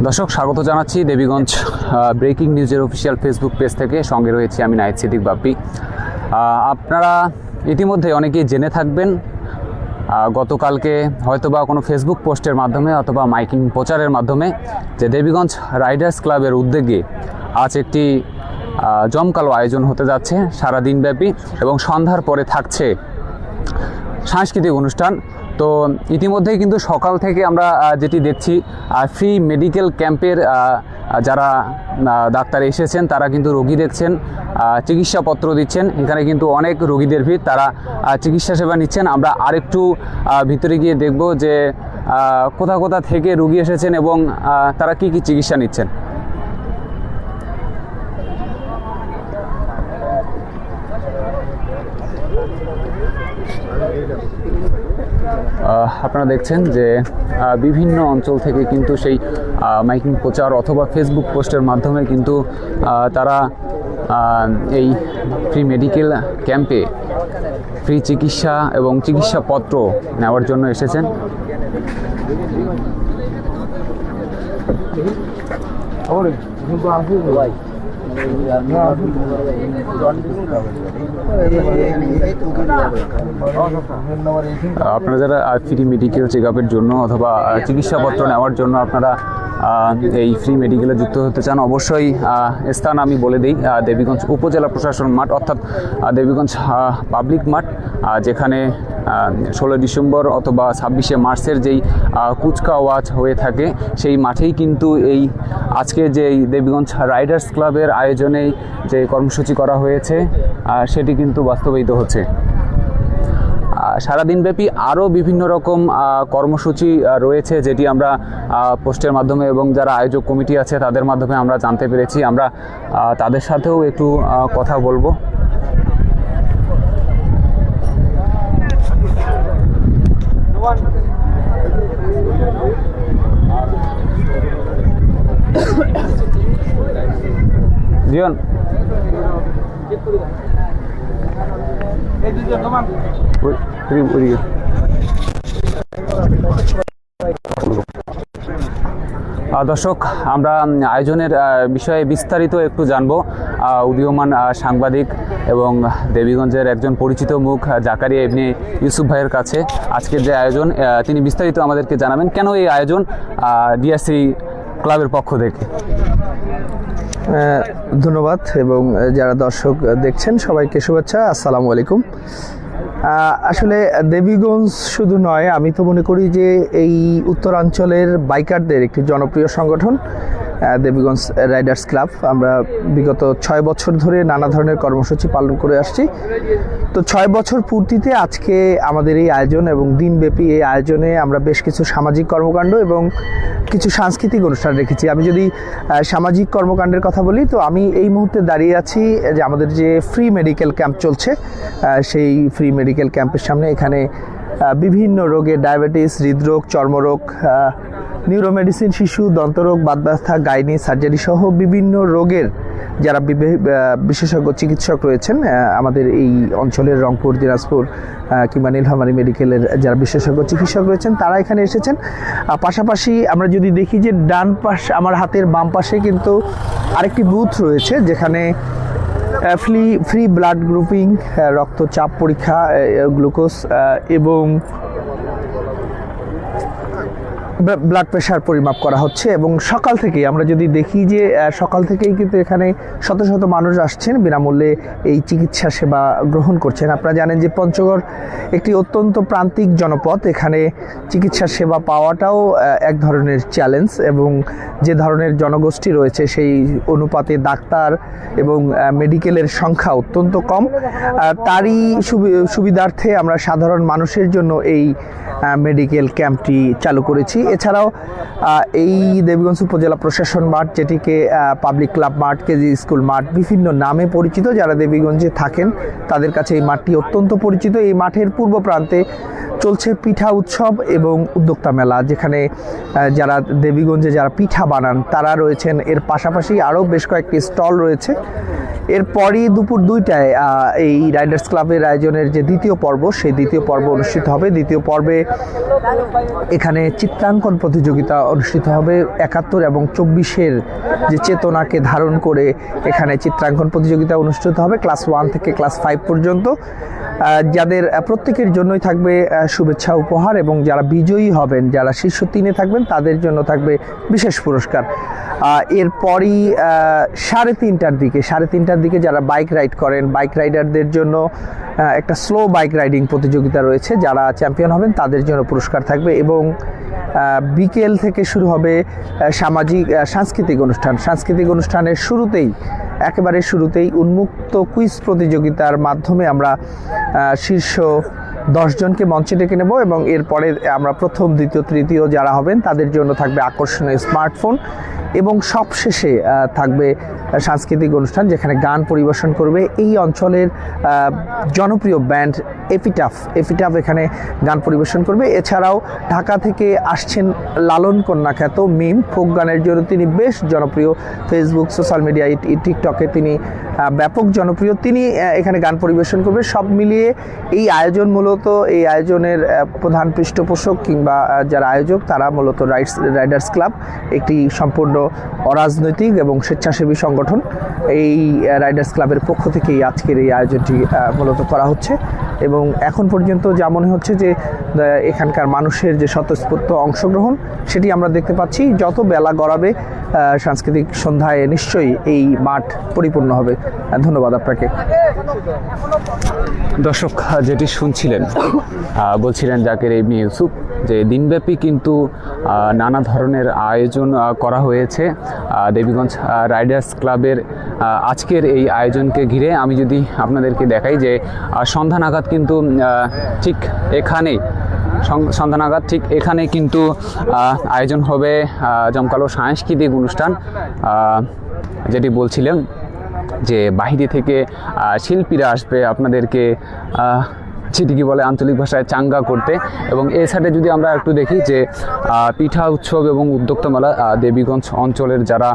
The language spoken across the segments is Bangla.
দর্শক, স্বাগত জানাচ্ছি দেবীগঞ্জ ব্রেকিং নিউজের অফিসিয়াল ফেসবুক পেজ থেকে। সঙ্গে রয়েছি আমি নাহিদ সিদ্দিক বাপ্পি। আপনারা ইতিমধ্যে অনেকেই জেনে থাকবেন, গতকালকে হয়তোবা কোনো ফেসবুক পোস্টের মাধ্যমে অথবা মাইকিং প্রচারের মাধ্যমে যে দেবীগঞ্জ রাইডার্স ক্লাবের উদ্যোগে আজ একটি জমকালো আয়োজন হতে যাচ্ছে সারাদিনব্যাপী, এবং সন্ধ্যার পরে থাকছে সাংস্কৃতিক অনুষ্ঠান। তো ইতিমধ্যেই কিন্তু সকাল থেকে আমরা যেটি দেখছি, ফ্রি মেডিকেল ক্যাম্পের যারা ডাক্তার এসেছেন তারা কিন্তু রোগী দেখছেন, চিকিৎসাপত্র দিচ্ছেন। এখানে কিন্তু অনেক রোগীদের ভিড়, তারা চিকিৎসা সেবা নিচ্ছেন। আমরা আরেকটু ভিতরে গিয়ে দেখব যে কোথা কোথা থেকে রোগী এসেছেন এবং তারা কি কি চিকিৎসা নিচ্ছেন। আপনারা দেখছেন যে বিভিন্ন অঞ্চল থেকে কিন্তু সেই মাইকিং প্রচার অথবা ফেসবুক পোস্টের মাধ্যমে কিন্তু তারা এই ফ্রি মেডিকেল ক্যাম্পে ফ্রি চিকিৎসা এবং চিকিৎসাপত্র নেওয়ার জন্য এসেছেন। আপনারা যারা ফ্রি মেডিকেল চেক আপের জন্য অথবা চিকিৎসাপত্র নেওয়ার জন্য আপনারা এই ফ্রি মেডিকেলে যুক্ত হতে চান, অবশ্যই স্থান আমি বলে দিই, দেবীগঞ্জ উপজেলা প্রশাসন মাঠ, অর্থাৎ দেবীগঞ্জ পাবলিক মাঠ, যেখানে 16 ডিসেম্বর অথবা 26শে মার্চের যেই কুচকাওয়াজ হয়ে থাকে সেই মাঠেই কিন্তু এই আজকে যে দেবীগঞ্জ রাইডার্স ক্লাবের আয়োজনেই যে কর্মসূচি করা হয়েছে সেটি কিন্তু বাস্তবায়িত হচ্ছে। সারাদিনব্যাপী আরও বিভিন্ন রকম কর্মসূচি রয়েছে, যেটি আমরা পোস্টের মাধ্যমে এবং যারা আয়োজক কমিটি আছে তাদের মাধ্যমে আমরা জানতে পেরেছি। আমরা তাদের সাথেও একটু কথা বলবো। জিয়ন দর্শক, আমরা আয়োজনের বিষয়ে বিস্তারিত একটু জানবো উদীয়মান সাংবাদিক এবং দেবীগঞ্জের একজন পরিচিত মুখ জাকারিয়া ইবনে ইউসুফ ভাইয়ের কাছে। আজকের যে আয়োজন তিনি বিস্তারিত আমাদেরকে জানাবেন, কেন এই আয়োজন ডিআরসি ক্লাবের পক্ষ থেকে। ধন্যবাদ, এবং যারা দর্শক দেখছেন সবাইকে শুভেচ্ছা, আসসালামু আলাইকুম। আসলে দেবীগঞ্জ শুধু নয়, আমি তো মনে করি যে এই উত্তরাঞ্চলের বাইকারদের একটি জনপ্রিয় সংগঠন দেবীগঞ্জ রাইডার্স ক্লাব। আমরা বিগত 6 বছর ধরে নানা ধরনের কর্মসূচি পালন করে আসছি। তো 6 বছর পূর্তিতে আজকে আমাদের এই আয়োজন, এবং দিনব্যাপী এই আয়োজনে আমরা বেশ কিছু সামাজিক কর্মকাণ্ড এবং কিছু সাংস্কৃতিক অনুষ্ঠান রেখেছি। আমি যদি সামাজিক কর্মকাণ্ডের কথা বলি, তো আমি এই মুহূর্তে দাঁড়িয়ে আছি যে আমাদের যে ফ্রি মেডিকেল ক্যাম্প চলছে, সেই ফ্রি মেডিকেল ক্যাম্পের সামনে। এখানে বিভিন্ন রোগের, ডায়াবেটিস, হৃদরোগ, চর্মরোগ, নিউরোমেডিসিন, শিশু, দন্তরোগ, বাতব্যথা, গাইনি, সার্জারি সহ বিভিন্ন রোগের যারা বিশেষজ্ঞ চিকিৎসক রয়েছেন আমাদের এই অঞ্চলের রংপুর, দিনাজপুর কিংবা নীলফামারী মেডিকেলের যারা বিশেষজ্ঞ চিকিৎসক রয়েছেন তারা এখানে এসেছেন। পাশাপাশি আমরা যদি দেখি যে ডান পাশ, আমার হাতের বাম পাশে কিন্তু আরেকটি বুথ রয়েছে, যেখানে ফ্রি ব্লাড গ্রুপিং, রক্তচাপ পরীক্ষা, গ্লুকোজ এবং ব্লাড প্রেশার পরিমাপ করা হচ্ছে। এবং সকাল থেকেই আমরা যদি দেখি যে সকাল থেকেই কিন্তু এখানে শত শত মানুষ আসছেন, বিনামূল্যে এই চিকিৎসা সেবা গ্রহণ করছেন। আপনারা জানেন যে পঞ্চগড় একটি অত্যন্ত প্রান্তিক জনপদ, এখানে চিকিৎসা সেবা পাওয়াটাও এক ধরনের চ্যালেঞ্জ, এবং যে ধরনের জনগোষ্ঠী রয়েছে সেই অনুপাতে ডাক্তার এবং মেডিকেলের সংখ্যা অত্যন্ত কম। তারই সুবিধার্থে আমরা সাধারণ মানুষের জন্য এই মেডিকেল ক্যাম্পটি চালু করেছি। এছাড়াও এই দেবীগঞ্জ উপজেলা প্রশাসন মাঠ, যেটিকে পাবলিক ক্লাব মাঠ, কেজি স্কুল মাঠ বিভিন্ন নামে পরিচিত, যারা দেবীগঞ্জে থাকেন তাদের কাছে এই মাঠটি অত্যন্ত পরিচিত। এই মাঠের পূর্ব প্রান্তে চলছে পিঠা উৎসব এবং উদ্যোক্তা মেলা, যেখানে যারা দেবীগঞ্জে যারা পিঠা বানান তারা রয়েছেন। এর পাশাপাশি আরও বেশ কয়েকটি স্টল রয়েছে। এরপরই দুপুর 2টায় এই রাইডার্স ক্লাবের আয়োজনের যে দ্বিতীয় পর্ব, সেই দ্বিতীয় পর্ব অনুষ্ঠিত হবে। দ্বিতীয় পর্বে এখানে চিত্রাঙ্কন প্রতিযোগিতা অনুষ্ঠিত হবে। 71 এবং 24-এর যে চেতনাকে ধারণ করে এখানে চিত্রাঙ্কন প্রতিযোগিতা অনুষ্ঠিত হবে ক্লাস 1 থেকে ক্লাস 5 পর্যন্ত, যাদের প্রত্যেকের জন্যই থাকবে শুভেচ্ছা উপহার, এবং যারা বিজয়ী হবেন, যারা শীর্ষ 3-এ থাকবেন, তাদের জন্য থাকবে বিশেষ পুরস্কার। এরপরই 3:30টার দিকে যারা বাইক রাইড করেন, বাইক রাইডারদের জন্য একটা স্লো বাইক রাইডিং প্রতিযোগিতা রয়েছে। যারা চ্যাম্পিয়ন হবেন তাদের জন্য পুরস্কার থাকবে, এবং বিকেল থেকে শুরু হবে সাংস্কৃতিক অনুষ্ঠানের একেবারে শুরুতেই উন্মুক্ত কুইজ প্রতিযোগিতার মাধ্যমে আমরা শীর্ষ 10 জনকে মঞ্চে ডেকে নেব, এবং এরপরে আমরা প্রথম, দ্বিতীয়, তৃতীয় যারা হবেন তাদের জন্য থাকবে আকর্ষণীয় স্মার্টফোন, এবং সবশেষে থাকবে সাংস্কৃতিক অনুষ্ঠান যেখানে গান পরিবেশন করবে এই অঞ্চলের জনপ্রিয় ব্যান্ড এপিটাফ এখানে গান পরিবেশন করবে। এছাড়াও ঢাকা থেকে আসছেন লালন কন্যা খ্যাত মিম, ফোক গানের জন্য তিনি বেশ জনপ্রিয়। ফেসবুক, সোশ্যাল মিডিয়া, টিকটকে তিনি ব্যাপক জনপ্রিয়। তিনি এখানে গান পরিবেশন করবে। সব মিলিয়ে এই আয়োজন মূলত, এই আয়োজনের প্রধান পৃষ্ঠপোষক কিংবা যারা আয়োজক তারা মূলত রাইডার্স ক্লাব, একটি সম্পূর্ণ অরাজনৈতিক এবং স্বেচ্ছাসেবী সংগঠন। এই রাইডার্স ক্লাবের পক্ষ থেকেই আজকের এই আয়োজনটি মূলত করা হচ্ছে, এবং এখন পর্যন্ত যা মনে হচ্ছে যে এখানকার মানুষের যে স্বতঃস্ফূর্ত অংশগ্রহণ সেটি আমরা দেখতে পাচ্ছি। যত বেলা গড়াবে সাংস্কৃতিক সন্ধ্যায় নিশ্চয়ই এই মাঠ পরিপূর্ণ হবে। ধন্যবাদ আপনাকে। দর্শক, যেটি শুনছিলেন বলছিলেন জাকের ইবনে ইউসুফ, যে দিনব্যাপী কিন্তু নানা ধরনের আয়োজন করা হয়েছে দেবীগঞ্জ রাইডার্স ক্লাবের আজকের এই আয়োজনকে ঘিরে। আমি যদি আপনাদেরকে দেখাই যে সন্ধ্যা নাগাদ কিন্তু ঠিক এখানে কিন্তু আয়োজন হবে জমকালো সাংস্কৃতিক অনুষ্ঠান, যেটি বলছিলেন যে বাহিরে থেকে শিল্পীরা আসবে আপনাদেরকে যেটিকে বলে আঞ্চলিক ভাষায় চাঙ্গা করতে। এবং এই সাইডে যদি আমরা একটু দেখি যে পিঠা উৎসব এবং উদ্যোক্তা মেলা, দেবীগঞ্জ অঞ্চলের যারা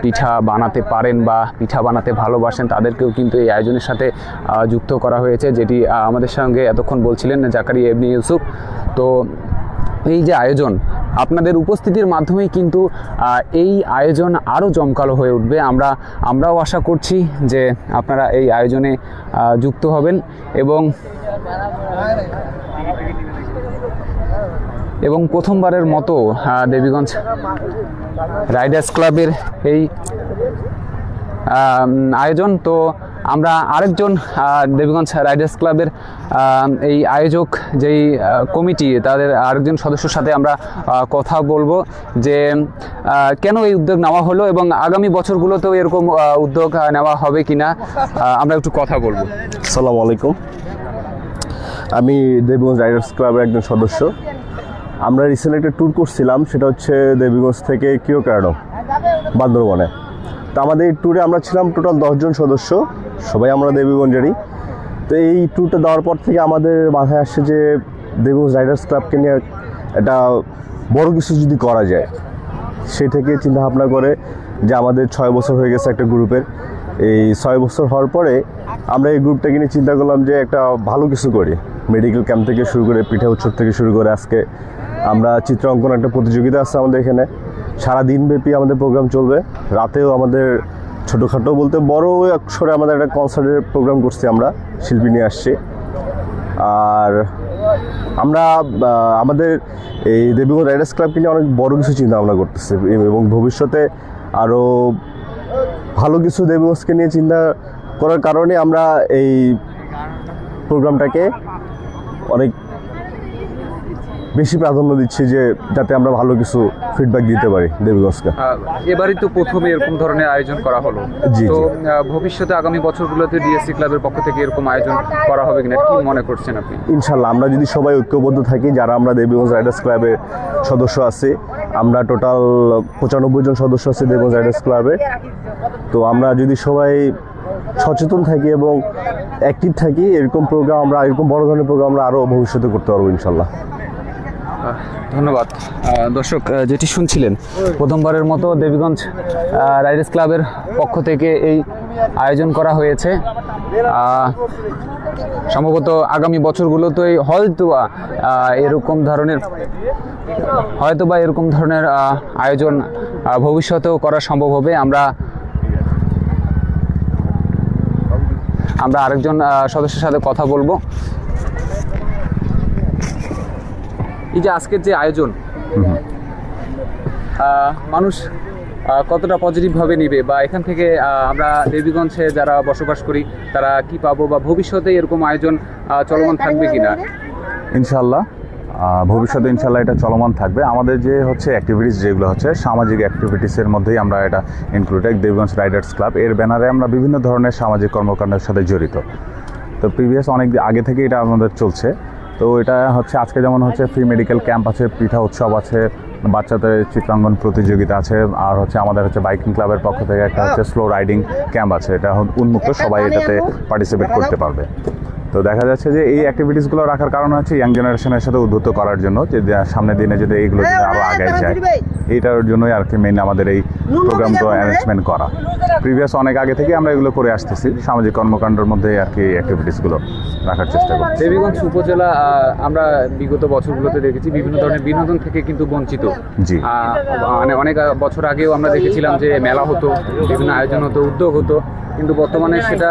পিঠা বানাতে পারেন বা পিঠা বানাতে ভালোবাসেন তাদেরকেও কিন্তু এই আয়োজনের সাথে যুক্ত করা হয়েছে, যেটি আমাদের সঙ্গে এতক্ষণ বলছিলেন জাকারিয়া ইবনে ইউসুফ। তো এই যে আয়োজন, আপনাদের উপস্থিতির মাধ্যমেই কিন্তু এই আয়োজন আরও জমকালো হয়ে উঠবে। আমরাও আশা করছি যে আপনারা এই আয়োজনে যুক্ত হবেন, এবং প্রথমবারের মতো দেবীগঞ্জ রাইডার্স ক্লাবের এই আয়োজন। তো আমরা আরেকজন দেবীগঞ্জ রাইডার্স ক্লাবের এই আয়োজক যেই কমিটি, তাদের আরেকজন সদস্যর সাথে আমরা কথা বলবো যে কেন এই উদ্যোগ নেওয়া হলো এবং আগামী বছরগুলোতেও এরকম উদ্যোগ নেওয়া হবে কিনা আমরা একটু কথা বলবো। আসসালামু আলাইকুম, আমি দেবীগঞ্জ রাইডার্স ক্লাবের একজন সদস্য। আমরা রিসেন্ট একটা ট্যুর করছিলাম, সেটা হচ্ছে দেবীগঞ্জ থেকে কিওকারডো, বান্দরবনে। তো আমাদের এই ট্যুরে আমরা ছিলাম টোটাল 10 জন সদস্য, সবাই আমরা দেবীগঞ্জেরই। তো এই ট্যুরটা দেওয়ার পর থেকে আমাদের মাথায় আসছে যে দেবীগঞ্জ রাইডার্স ক্লাবকে নিয়ে একটা বড় কিছু যদি করা যায়, সে থেকে চিন্তাভাবনা করে যে আমাদের 6 বছর হয়ে গেছে একটা গ্রুপের। এই 6 বছর হওয়ার পরে আমরা এই গ্রুপটাকে নিয়ে চিন্তা করলাম যে একটা ভালো কিছু করি। মেডিকেল ক্যাম্প থেকে শুরু করে, পিঠা উৎসব থেকে শুরু করে, আজকে আমরা চিত্র অঙ্কন একটা প্রতিযোগিতা আছে আমাদের এখানে। সারা দিনব্যাপী আমাদের প্রোগ্রাম চলবে, রাতেও আমাদের ছোটোখাটো বলতে বড় অক্ষরে আমাদের একটা কনসার্টের প্রোগ্রাম করছি, আমরা শিল্পী নিয়ে আসছি। আর আমরা আমাদের এই দেবীগঞ্জ রাইডার্স ক্লাবকে নিয়ে অনেক বড় কিছু চিন্তা ভাবনা করতেছি, এবং ভবিষ্যতে আরও ভালো কিছু দেবীগঞ্জকে নিয়ে চিন্তা করার কারণে আমরা এই প্রোগ্রামটাকে অনেক বেশি প্রাধান্য দিচ্ছি, যে যাতে আমরা ভালো কিছু ফিডব্যাক দিতে পারি দেবীগঞ্জকে। এবারই তো প্রথমে এরকম ধরনের আয়োজন করা হলো, তো ভবিষ্যতে আগামী বছরগুলোতে ডিএসসি ক্লাবের পক্ষ থেকে এরকম আয়োজন করা হবে কিনা, কি মনে করছেন আপনি? ইনশাল্লাহ, আমরা যদি সবাই ঐক্যবদ্ধ থাকি, যারা আমরা দেবীগঞ্জ রাইডার্স ক্লাবের সদস্য আছি, আমরা টোটাল 95 জন সদস্য আছি দেবীগঞ্জ রাইডার্স ক্লাবে। তো আমরা যদি সবাই সচেতন থাকি এবং অ্যাক্টিভ থাকি, এরকম প্রোগ্রাম আমরা, এরকম বড় ধরনের প্রোগ্রাম আমরা আরও ভবিষ্যতে করতে পারবো ইনশাল্লাহ। ধন্যবাদ। দর্শক, যেটি শুনছিলেন, প্রথমবারের মতো দেবীগঞ্জ রাইডার্স ক্লাবের পক্ষ থেকে এই আয়োজন করা হয়েছে। সম্ভবত আগামী বছরগুলোতেই হয়তোবা এরকম ধরনের আয়োজন ভবিষ্যতেও করা সম্ভব হবে। আমরা আরেকজন সদস্যের সাথে কথা বলবো। এই যে আজকের যে আয়োজন, মানুষ কতটা পজিটিভভাবে নিবে, বা এখান থেকে আমরা দেবীগঞ্জে যারা বসবাস করি তারা কি পাবো, বা ভবিষ্যতে এরকম আয়োজন চলমান থাকবে কিনা? ইনশাল্লাহ ভবিষ্যতে ইনশাল্লাহ এটা চলমান থাকবে। আমাদের যে হচ্ছে অ্যাক্টিভিটিস যেগুলো হচ্ছে সামাজিক অ্যাক্টিভিটিসের মধ্যেই আমরা এটা ইনক্লুডেড। দেবীগঞ্জ রাইডার্স ক্লাব এর ব্যানারে আমরা বিভিন্ন ধরনের সামাজিক কর্মকাণ্ডের সাথে জড়িত। তো প্রিভিয়াস অনেক আগে থেকে এটা আমাদের চলছে। তো এটা হচ্ছে আজকে যেমন হচ্ছে ফ্রি মেডিকেল ক্যাম্প আছে, পিঠা উৎসব আছে, বাচ্চাদের চিত্রাঙ্কন প্রতিযোগিতা আছে, আর হচ্ছে আমাদের হচ্ছে বাইকিং ক্লাবের পক্ষ থেকে একটা হচ্ছে স্লো রাইডিং ক্যাম্প আছে। এটা উন্মুক্ত, সবাই এটাতে পার্টিসিপেট করতে পারবে। তো দেখা যাচ্ছে যে এই অ্যাক্টিভিটিসগুলো রাখার কারণ হচ্ছে ইয়াং জেনারেশনের সাথে উদ্বুদ্ধ করার জন্য, যে সামনের দিনে যদি এইগুলো যদি আরও আগায় যায়, এইটার জন্যই আর কি মেইন আমাদের এই প্রোগ্রামগুলো অ্যারেঞ্জমেন্ট করা। প্রিভিয়াস অনেক আগে থেকে আমরা এগুলো করে আসতেছি, সামাজিক কর্মকাণ্ডের মধ্যে আর কি অ্যাক্টিভিটিসগুলো রাখার চেষ্টা করি। দেবীগঞ্জ উপজেলা আমরা বিগত বছরগুলোতে দেখেছি বিভিন্ন ধরনের বিনোদন থেকে কিন্তু বঞ্চিত। জি। মানে অনেক বছর আগেও আমরা দেখেছিলাম যে মেলা হতো, বিভিন্ন আয়োজন হতো, উদ্যোগ হতো, কিন্তু বর্তমানে সেটা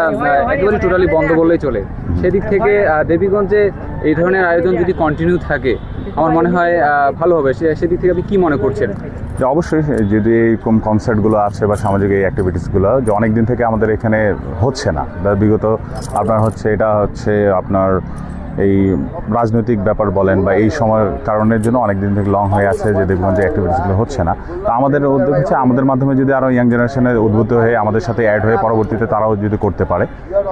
একেবারে টোটালি বন্ধ বললেই চলে। সেদিক থেকে দেবীগঞ্জে এই ধরনের আয়োজন যদি কন্টিনিউ থাকে, আমার মনে হয় ভালো হবে। সেদিক থেকে আপনি কি মনে করছেন? যে অবশ্যই যদি এইরকম কনসার্টগুলো আছে বা সামাজিক এই অ্যাক্টিভিটিসগুলো যে অনেক দিন থেকে আমাদের এখানে হচ্ছে না, বিগত আপনার হচ্ছে এটা হচ্ছে আপনার এই রাজনৈতিক ব্যাপার বলেন বা এই সময়ের কারণের জন্য অনেক দিন থেকে লং হয়ে আছে যে দেখবেন যে অ্যাক্টিভিটিসগুলো হচ্ছে না। তো আমাদের উদ্যোগ হচ্ছে আমাদের মাধ্যমে যদি আরও ইয়াং জেনারেশনের উদ্বুদ্ধ হয়ে আমাদের সাথে অ্যাড হয়ে পরবর্তীতে তারাও যদি করতে পারে,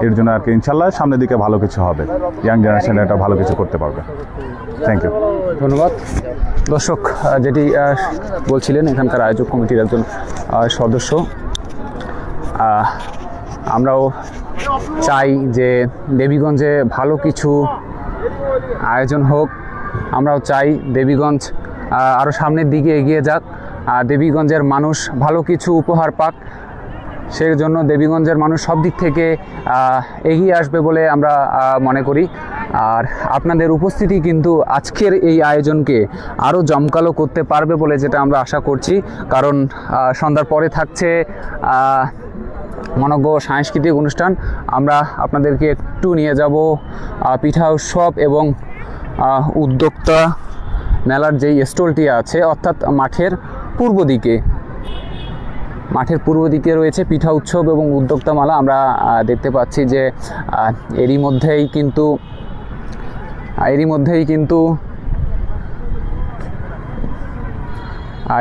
এর জন্য আর কি ইনশাল্লাহ সামনের দিকে ভালো কিছু হবে, ইয়াং জেনারেশন এটা ভালো কিছু করতে পারবে। থ্যাংক ইউ, ধন্যবাদ। দর্শক, যেটি বলছিলেন এখানকার আয়োজক কমিটির একজন সদস্য, আমরাও চাই যে দেবীগঞ্জে ভালো কিছু আয়োজন হোক। আমরাও চাই দেবীগঞ্জ আরও সামনের দিকে এগিয়ে যাক, দেবীগঞ্জের মানুষ ভালো কিছু উপহার পাক। সেই জন্য দেবীগঞ্জের মানুষ সব দিক থেকে এগিয়ে আসবে বলে আমরা মনে করি। আর আপনাদের উপস্থিতি কিন্তু আজকের এই আয়োজনকে আরও জমকালো করতে পারবে বলে যেটা আমরা আশা করছি। কারণ সন্ধ্যার পরে থাকছে মনোজ্ঞ সাংস্কৃতিক অনুষ্ঠান। আমরা আপনাদেরকে একটু নিয়ে যাব পিঠা উৎসব এবং উদ্যোক্তা মেলার যেই স্টলটি আছে, অর্থাৎ মাঠের পূর্ব দিকে রয়েছে পিঠা উৎসব এবং উদ্যোক্তা মেলা। আমরা দেখতে পাচ্ছি যে এরই মধ্যেই কিন্তু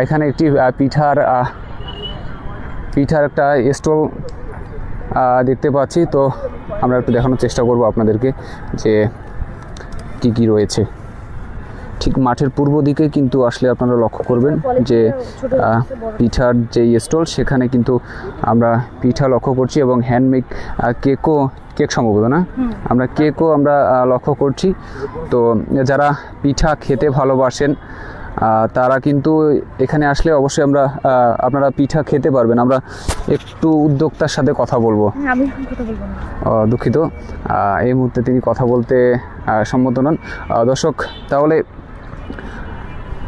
এখানে একটি পিঠার একটা স্টল দেখতে পাচ্ছি। তো আমরা একটু দেখানোর চেষ্টা করব আপনাদেরকে যে কি রয়েছে। ঠিক মাঠের পূর্ব দিকে কিন্তু আসলে আপনারা লক্ষ্য করবেন যে পিঠার যেই স্টল, সেখানে কিন্তু আমরা পিঠা লক্ষ্য করছি এবং হ্যান্ডমেড কেক সম্ভবত না, আমরা কেকও আমরা লক্ষ্য করছি। তো যারা পিঠা খেতে ভালোবাসেন তারা কিন্তু এখানে আসলে অবশ্যই আপনারা পিঠা খেতে পারবেন। আমরা একটু উদ্যোক্তার সাথে কথা বলবো। দুঃখিত, এই মুহূর্তে তিনি কথা বলতে সম্মত নন। দর্শক, তাহলে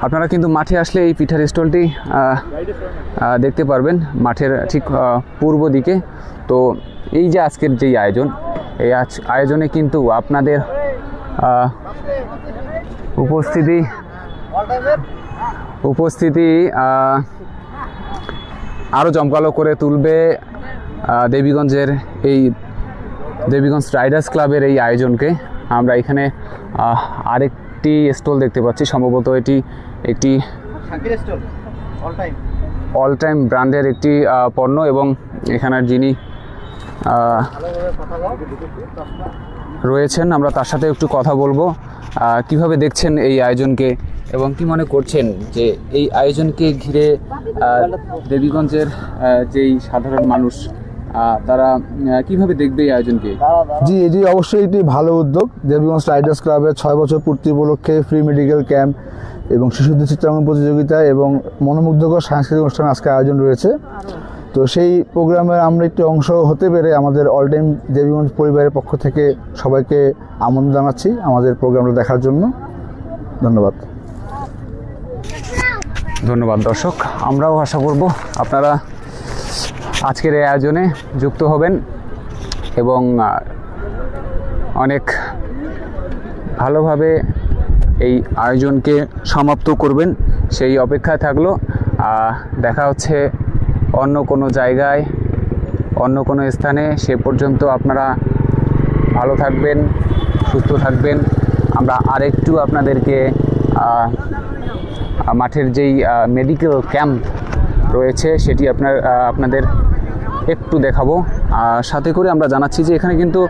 আপনারা কিন্তু মাঠে আসলে এই পিঠার স্টলটি দেখতে পারবেন মাঠের ঠিক পূর্ব দিকে। তো এই যে আজকের যেই আয়োজন, এই আয়োজনে কিন্তু আপনাদের উপস্থিতি আরও জমকালো করে তুলবে দেবীগঞ্জের এই দেবীগঞ্জ রাইডার্স ক্লাবের এই আয়োজনকে। আমরা এখানে আরেকটি স্টল দেখতে পাচ্ছি, সম্ভবত এটি একটি অল টাইম ব্র্যান্ডের একটি পণ্য, এবং এখানের যিনি রয়েছেন আমরা তার সাথে একটু কথা বলবো। কিভাবে দেখছেন এই আয়োজনকে এবং কি মনে করছেন যে এই আয়োজনকে ঘিরে দেবীগঞ্জের যেই সাধারণ মানুষ তারা কিভাবে দেখবে এই আয়োজনকে? জি, এটি অবশ্যই একটি ভালো উদ্যোগ। দেবীগঞ্জ রাইডার্স ক্লাবের 6 বছর পূর্তি উপলক্ষে ফ্রি মেডিকেল ক্যাম্প এবং শিশুদের চিত্রাঙ্কন প্রতিযোগিতা এবং মনোমুগ্ধকর সাংস্কৃতিক অনুষ্ঠান আজকে আয়োজন রয়েছে। তো সেই প্রোগ্রামের আমরা একটি অংশ হতে পেরে আমাদের অল টাইম দেবীগঞ্জ পরিবারের পক্ষ থেকে সবাইকে আমন্ত্রণ জানাচ্ছি আমাদের প্রোগ্রামটা দেখার জন্য। ধন্যবাদ। ধন্যবাদ দর্শক, আমরাও আশা করব আপনারা আজকের এই আয়োজনে যুক্ত হবেন এবং অনেক ভালোভাবে এই আয়োজনকে সমাপ্ত করবেন সেই অপেক্ষায় থাকলো। দেখা হচ্ছে অন্য কোনো জায়গায়, অন্য কোনো স্থানে। সে পর্যন্ত আপনারা ভালো থাকবেন, সুস্থ থাকবেন। আমরা আরেকটু আপনাদেরকে মাঠের যেই মেডিকেল ক্যাম্প রয়েছে সেটি আপনাদের একটু দেখাবো। সাথে করে আমরা জানাচ্ছি যে এখানে কিন্তু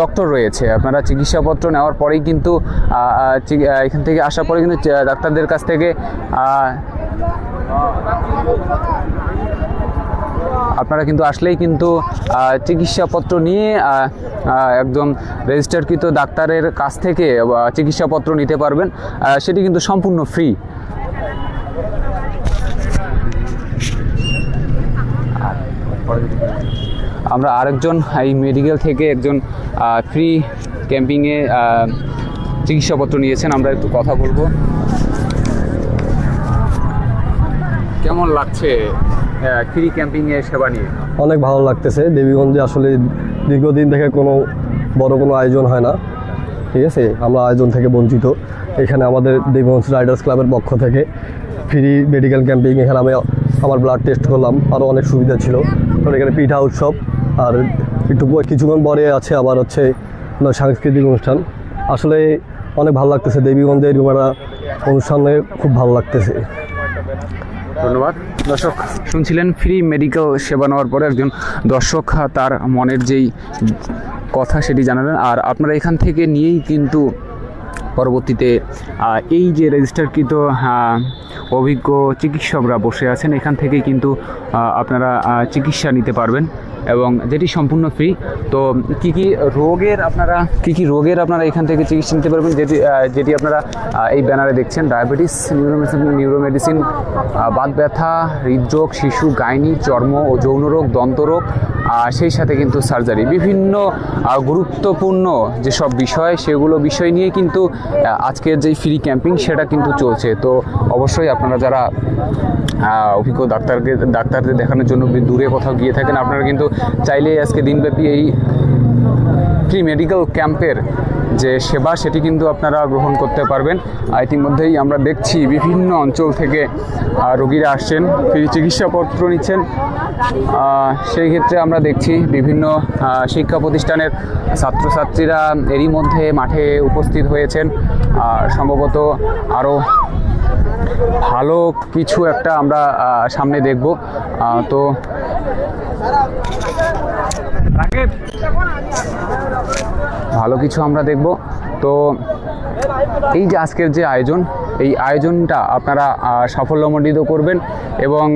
ডক্টর রয়েছে। আপনারা চিকিৎসাপত্র নেওয়ার পরেই কিন্তু এখান থেকে আসার পরে কিন্তু ডাক্তারদের কাছ থেকে আপনারা কিন্তু আসলেই কিন্তু চিকিৎসাপত্র নিয়ে একদম রেজিস্টারকৃত ডাক্তারের কাছ থেকে চিকিৎসাপত্র নিতে পারবেন। সেটি কিন্তু সম্পূর্ণ ফ্রি। আমরা আরেকজন এই মেডিকেল থেকে একজন ফ্রি ক্যাম্পিংয়ে চিকিৎসাপত্র নিয়েছেন, আমরা একটু কথা বলবো। কেমন লাগছে ফ্রি ক্যাম্পিংয়ে সেবা নিয়ে? অনেক ভালো লাগতেছে। দেবীগঞ্জে আসলে দীর্ঘদিন থেকে কোনো বড় কোনো আয়োজন হয় না, ঠিক আছে। আমরা আয়োজন থেকে বঞ্চিত। এখানে আমাদের দেবীগঞ্জ রাইডার্স ক্লাবের পক্ষ থেকে ফ্রি মেডিকেল ক্যাম্পিং, এখানে আমি আমার ব্লাড টেস্ট করলাম, আরও অনেক সুবিধা ছিল। কারণ এখানে পিঠা উৎসব, আর একটু কিছুক্ষণ পরে আছে আবার হচ্ছে সাংস্কৃতিক অনুষ্ঠান। আসলে অনেক ভালো লাগতেছে। দেবীগঞ্জে এরকম একটা অনুষ্ঠানে খুব ভালো লাগতেছে। ধন্যবাদ দর্শক, শুনছিলেন ফ্রি মেডিকেল সেবা নেওয়ার পরে একজন দর্শক তার মনের যেই কথা সেটি জানালেন। আর আপনারা এখান থেকে নিয়েই কিন্তু পরবর্তীতে এই যে রেজিস্টারকৃত অভিজ্ঞ চিকিৎসকরা বসে আছেন, এখান থেকেই কিন্তু আপনারা চিকিৎসা নিতে পারবেন এবং যেটি সম্পূর্ণ ফ্রি। তো কি কি রোগের আপনারা এখান থেকে চিকিৎসা নিতে পারবেন, যেটি আপনারা এই ব্যানারে দেখছেন। ডায়াবেটিস, নিউরোমেডিসিন, বাত ব্যথা, হৃদরোগ, শিশু, গাইনি, চর্ম ও যৌন রোগ, দন্তরোগ, সেই সাথে কিন্তু সার্জারি, বিভিন্ন গুরুত্বপূর্ণ যেসব বিষয় সেগুলো বিষয় নিয়ে কিন্তু আজকের যেই ফ্রি ক্যাম্পিং সেটা কিন্তু চলছে। তো অবশ্যই আপনারা যারা অভিজ্ঞ ডাক্তারদের দেখানোর জন্য দূরে কোথাও গিয়ে থাকেন, আপনারা কিন্তু চাইলেই আজকে দিনব্যাপী এই ফ্রি মেডিকেল ক্যাম্পের যে সেবা সেটি কিন্তু আপনারা গ্রহণ করতে পারবেন। ইতিমধ্যেই আমরা দেখছি বিভিন্ন অঞ্চল থেকে রোগীরা আসছেন, ফ্রি চিকিৎসাপত্র নিচ্ছেন। সেই ক্ষেত্রে আমরা দেখছি বিভিন্ন শিক্ষা প্রতিষ্ঠানের ছাত্রছাত্রীরা এরই মধ্যে মাঠে উপস্থিত হয়েছেন। সম্ভবত আরও ভালো কিছু একটা আমরা সামনে দেখব। তো ভালো কিছু আমরা দেখব। তো এই যে আজকের যে আয়োজন, এই আয়োজনটা আপনারা সাফল্যমণ্ডিত করবেন এবং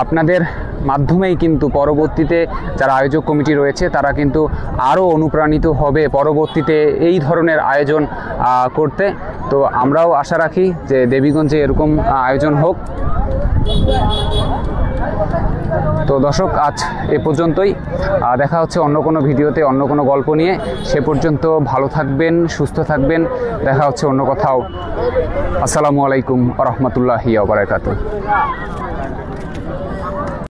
আপনাদের মাধ্যমেই কিন্তু পরবর্তীতে যারা আয়োজক কমিটি রয়েছে তারা কিন্তু আরও অনুপ্রাণিত হবে পরবর্তীতে এই ধরনের আয়োজন করতে। তো আমরাও আশা রাখি যে দেবীগঞ্জে এরকম আয়োজন হোক। তো দর্শক, আজ এ পর্যন্তই। দেখা হচ্ছে অন্য কোনো ভিডিওতে, অন্য কোনো গল্প নিয়ে। সে পর্যন্ত ভালো থাকবেন, সুস্থ থাকবেন। দেখা হচ্ছে অন্য কোথাও। আসসালামু আলাইকুম ওয়া রাহমাতুল্লাহি ওয়া বারাকাতুহু।